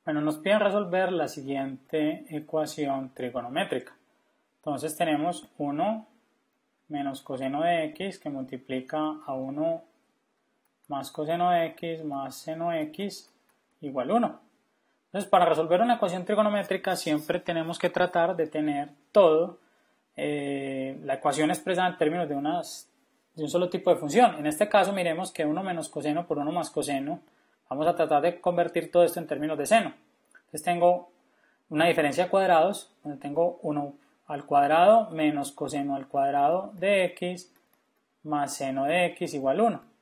Bueno, nos piden resolver la siguiente ecuación trigonométrica. Entonces tenemos 1 menos coseno de x que multiplica a 1 más coseno de x más seno de x igual 1. Entonces, para resolver una ecuación trigonométrica siempre tenemos que tratar de tener todo, la ecuación expresada en términos de un solo tipo de función. En este caso, miremos que 1 menos coseno por 1 más coseno, vamos a tratar de convertir todo esto en términos de seno. Entonces tengo una diferencia de cuadrados, donde tengo 1 al cuadrado menos coseno al cuadrado de x más seno de x igual 1.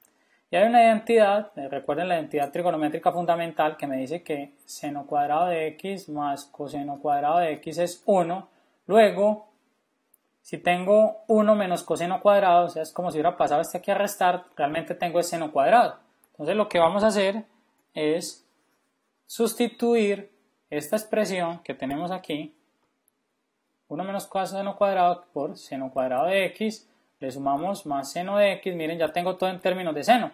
Y hay una identidad, recuerden la identidad trigonométrica fundamental que me dice que seno cuadrado de x más coseno cuadrado de x es 1. Luego, si tengo 1 menos coseno cuadrado, o sea, es como si hubiera pasado este aquí a restar, realmente tengo el seno cuadrado. Entonces lo que vamos a hacer es sustituir esta expresión que tenemos aquí, 1 menos coseno cuadrado por seno cuadrado de x, le sumamos más seno de x, miren, ya tengo todo en términos de seno,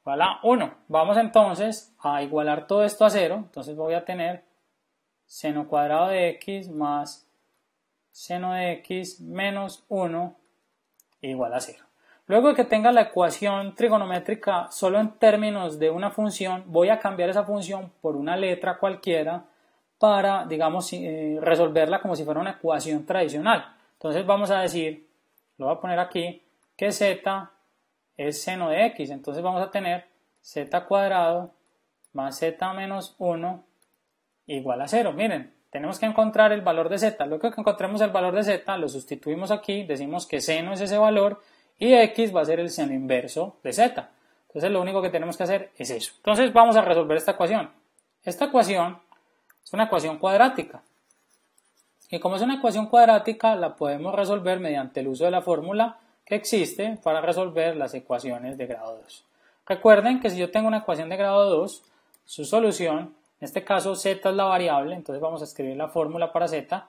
igual a 1. Vamos entonces a igualar todo esto a 0, entonces voy a tener seno cuadrado de x más seno de x menos 1 igual a 0. Luego de que tenga la ecuación trigonométrica solo en términos de una función, voy a cambiar esa función por una letra cualquiera para, digamos, resolverla como si fuera una ecuación tradicional. Entonces vamos a decir, lo voy a poner aquí, que z es seno de x. Entonces vamos a tener z cuadrado más z menos 1 igual a 0. Miren, tenemos que encontrar el valor de z. Luego que encontremos el valor de z, lo sustituimos aquí, decimos que seno es ese valor y x va a ser el seno inverso de z. Entonces lo único que tenemos que hacer es eso. Entonces vamos a resolver esta ecuación. Esta ecuación es una ecuación cuadrática. Y como es una ecuación cuadrática, la podemos resolver mediante el uso de la fórmula que existe para resolver las ecuaciones de grado 2. Recuerden que si yo tengo una ecuación de grado 2, su solución, en este caso z es la variable, entonces vamos a escribir la fórmula para z,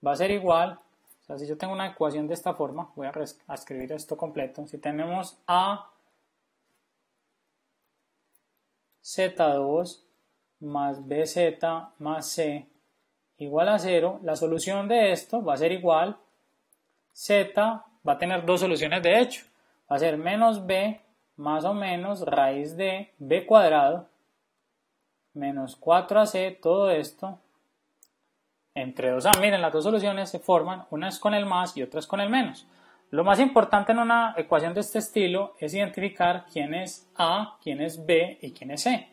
va a ser igual, o sea, si yo tengo una ecuación de esta forma, voy a escribir esto completo, si tenemos a z2 más bz más c igual a 0, la solución de esto va a ser igual, z va a tener dos soluciones de hecho, va a ser menos b más o menos raíz de b cuadrado menos 4ac, todo esto entre 2a. Miren, las dos soluciones se forman, una es con el más y otra es con el menos. Lo más importante en una ecuación de este estilo es identificar quién es a, quién es b y quién es c.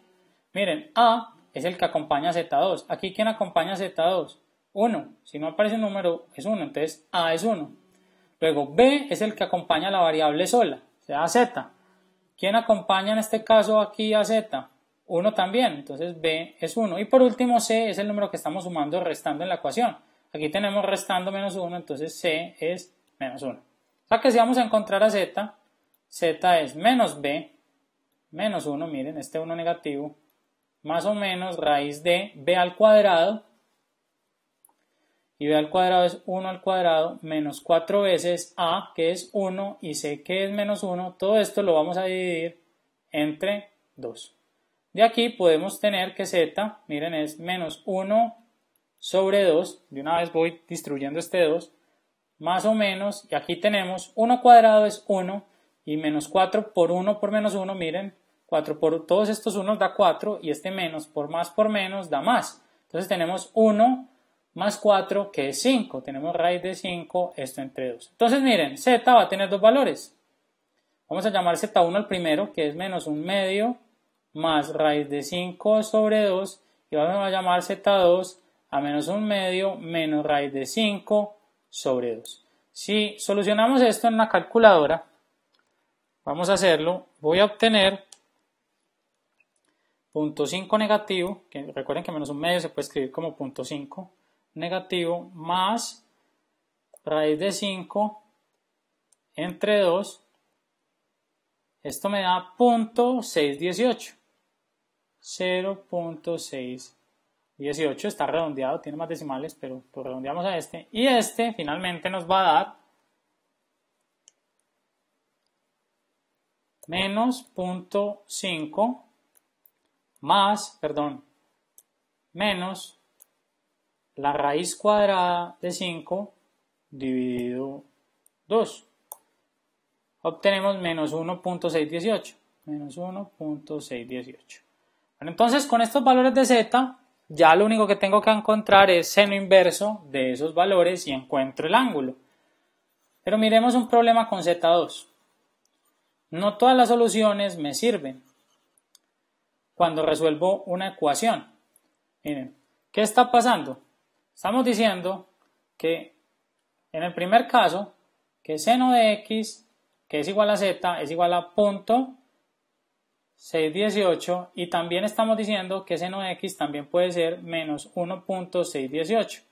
Miren, a es el que acompaña a z2. Aquí, ¿quién acompaña a z2? 1. Si no aparece un número, es 1. Entonces, a es 1. Luego, b es el que acompaña a la variable sola, o sea, a z. ¿Quién acompaña en este caso aquí a z? 1 también. Entonces, b es 1. Y por último, c es el número que estamos sumando o restando en la ecuación. Aquí tenemos restando menos 1, entonces c es menos 1. O sea que si vamos a encontrar a z, z es menos b, menos 1, miren, este 1 negativo, más o menos raíz de b al cuadrado, y b al cuadrado es 1 al cuadrado menos 4 veces a, que es 1, y c, que es menos 1. Todo esto lo vamos a dividir entre 2. De aquí podemos tener que z, miren, es menos 1 sobre 2, de una vez voy distribuyendo este 2, más o menos, y aquí tenemos 1 cuadrado es 1, y menos 4 por 1 por menos 1, miren, 4 por todos estos 1 da 4 y este menos por menos da más. Entonces tenemos 1 más 4 que es 5. Tenemos raíz de 5, esto entre 2. Entonces miren, z va a tener dos valores. Vamos a llamar z1 al primero, que es menos 1 medio más raíz de 5 sobre 2. Y vamos a llamar z2 a menos 1 medio menos raíz de 5 sobre 2. Si solucionamos esto en una calculadora, vamos a hacerlo, voy a obtener 0.5 negativo, que recuerden que menos 1 medio se puede escribir como 0.5 negativo, más raíz de 5 entre 2, esto me da 0.618, 0.618, está redondeado, tiene más decimales, pero lo redondeamos a este, y este finalmente nos va a dar menos 0.5 más, menos la raíz cuadrada de 5 dividido 2. Obtenemos menos 1.618. Menos 1.618. Bueno, entonces con estos valores de z, ya lo único que tengo que encontrar es seno inverso de esos valores y encuentro el ángulo. Pero miremos un problema con z2. No todas las soluciones me sirven cuando resuelvo una ecuación. Miren, ¿qué está pasando? Estamos diciendo que en el primer caso, que seno de x, que es igual a z, es igual a 0.618 y también estamos diciendo que seno de x también puede ser menos 1.618.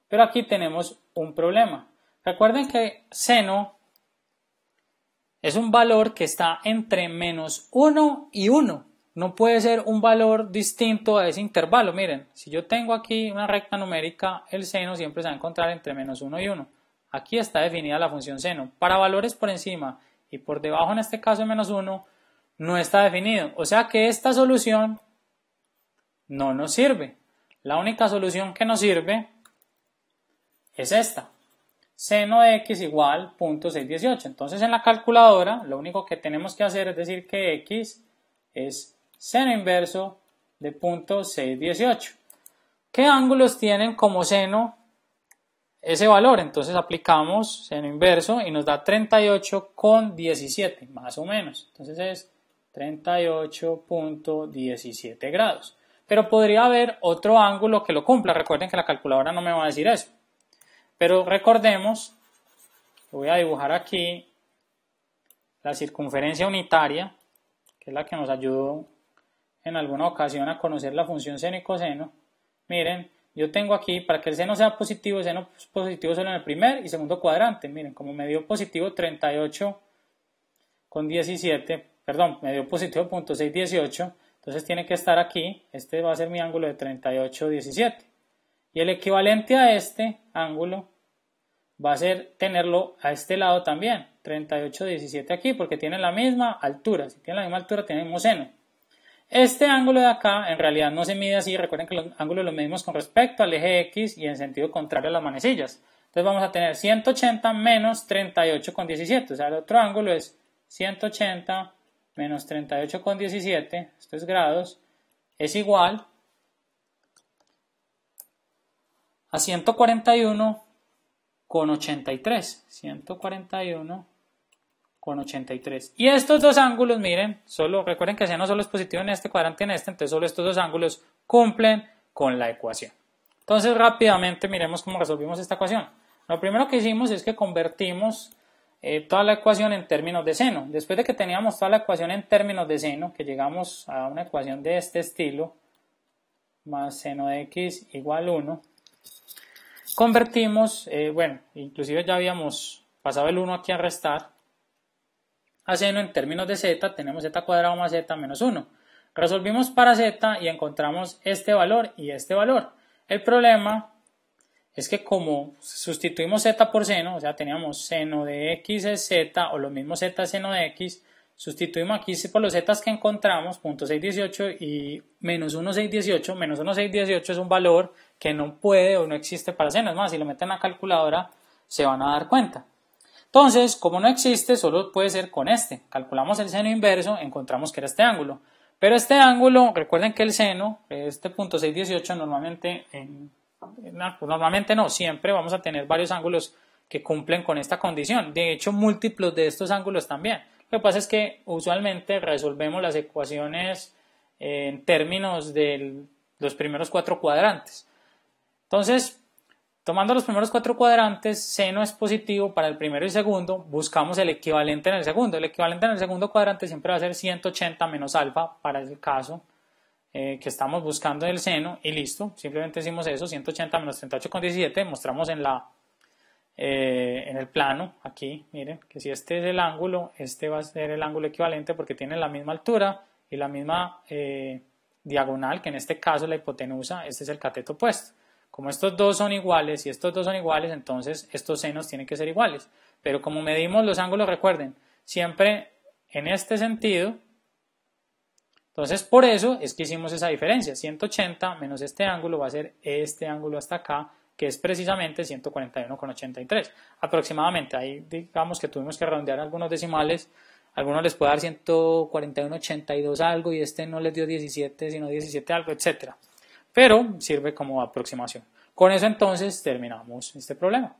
Pero aquí tenemos un problema. Recuerden que seno es un valor que está entre menos 1 y 1. No puede ser un valor distinto a ese intervalo. Miren, si yo tengo aquí una recta numérica, el seno siempre se va a encontrar entre menos 1 y 1. Aquí está definida la función seno. Para valores por encima y por debajo, en este caso de menos 1, no está definido. O sea que esta solución no nos sirve. La única solución que nos sirve es esta. Seno de x igual 0.618. Entonces en la calculadora lo único que tenemos que hacer es decir que x es seno inverso de 0.618. ¿Qué ángulos tienen como seno ese valor? Entonces aplicamos seno inverso y nos da 38,17 más o menos. Entonces es 38.17 grados. Pero podría haber otro ángulo que lo cumpla. Recuerden que la calculadora no me va a decir eso. Pero recordemos, voy a dibujar aquí la circunferencia unitaria, que es la que nos ayudó en alguna ocasión a conocer la función seno y coseno. Miren, yo tengo aquí, para que el seno sea positivo, el seno es positivo solo en el primer y segundo cuadrante. Miren, como me dio positivo 38,17, perdón, me dio positivo 0.618, entonces tiene que estar aquí. Este va a ser mi ángulo de 38,17. Y el equivalente a este ángulo va a ser tenerlo a este lado también, 38,17 aquí, porque tienen la misma altura. Si tienen la misma altura, tienen el mismo seno. Este ángulo de acá en realidad no se mide así. Recuerden que los ángulos los medimos con respecto al eje X y en sentido contrario a las manecillas. Entonces vamos a tener 180 menos 38,17. O sea, el otro ángulo es 180 menos 38,17. Esto es grados. Es igual a 141,83. 141,83. Y estos dos ángulos, miren, recuerden que seno solo es positivo en este cuadrante y en este, entonces solo estos dos ángulos cumplen con la ecuación. Entonces rápidamente miremos cómo resolvimos esta ecuación. Lo primero que hicimos es que convertimos toda la ecuación en términos de seno. Después de que teníamos toda la ecuación en términos de seno, que llegamos a una ecuación de este estilo, más seno de x igual 1, convertimos, bueno, inclusive ya habíamos pasado el 1 aquí a restar, a seno en términos de z, tenemos z cuadrado más z menos 1. Resolvimos para z y encontramos este valor y este valor. El problema es que como sustituimos z por seno, o sea, teníamos seno de x es z, o lo mismo z es seno de x, sustituimos aquí por los z que encontramos, 0.618 y menos 1,618. Menos 1,618 es un valor que no puede o no existe para seno. Es más, si lo meten en la calculadora se van a dar cuenta. Entonces, como no existe, solo puede ser con este. Calculamos el seno inverso, encontramos que era este ángulo. Pero este ángulo, recuerden que el seno, este 0.618, normalmente no, siempre vamos a tener varios ángulos que cumplen con esta condición. De hecho, múltiplos de estos ángulos también. Lo que pasa es que usualmente resolvemos las ecuaciones en términos de los primeros 4 cuadrantes. Entonces, tomando los primeros 4 cuadrantes, seno es positivo para el primero y segundo, buscamos el equivalente en el segundo. El equivalente en el segundo cuadrante siempre va a ser 180 menos alfa para el caso que estamos buscando del seno y listo. Simplemente decimos eso, 180 menos 38,17, mostramos en el plano aquí, miren, que si este es el ángulo, este va a ser el ángulo equivalente porque tiene la misma altura y la misma diagonal, que en este caso la hipotenusa, este es el cateto opuesto. Como estos dos son iguales y estos dos son iguales, entonces estos senos tienen que ser iguales. Pero como medimos los ángulos, recuerden, siempre en este sentido, Entonces, por eso es que hicimos esa diferencia. 180 menos este ángulo va a ser este ángulo hasta acá, que es precisamente 141,83. Aproximadamente, ahí digamos que tuvimos que redondear algunos decimales. Algunos les puede dar 141,82 algo y este no les dio 17, sino 17 algo, etc. Pero sirve como aproximación. Con eso entonces terminamos este problema.